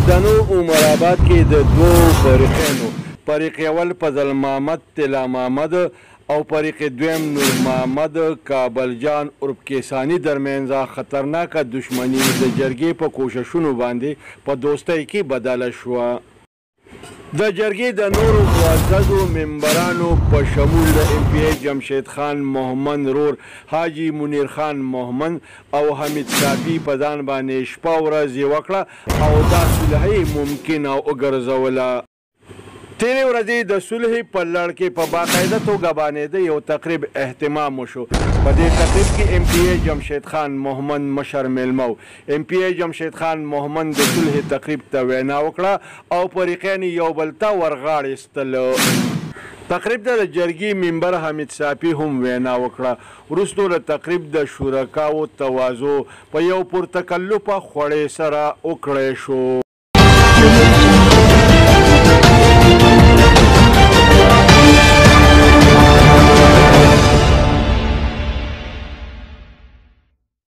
دنو عمر آباد کې د دوو فریقینو فریق اول فضل محمد طلا محمد او فریق دویم نور محمد کابل جان عرب کیسانی درمیانځ خطرناکه دشمني د جرګې په کوششونو باندې په دوستۍ کې بدله شوه. د جرګې د نورو معززو ممبرانو په شمول د ام پی ای جمشید خان محمد رور، حاجی منیر خان محمد او حمید صافي په ځان باندې شپه ورځ یې وکړه او دا صلح ممکنه وګرځوله. تیرې ورځې د صلح په لړ کې په باقاعده توګه باندې د یو تقریب اهتمام وشو. په دې تقریب کې ام پی ای جمشید خان محمد مشر میلمه و. ام پی ای جمشید خان محمد د صلح تقریب ته وینا وکړه او فریقین یو بل ته ورغاړې ایستل. تقریب ته د جرګې ممبر حمید صافي هم وینا وکړه. وروستو د تقریب د شرکاو تواضع په یو پرتکلفه خوړې سره وکړی شو.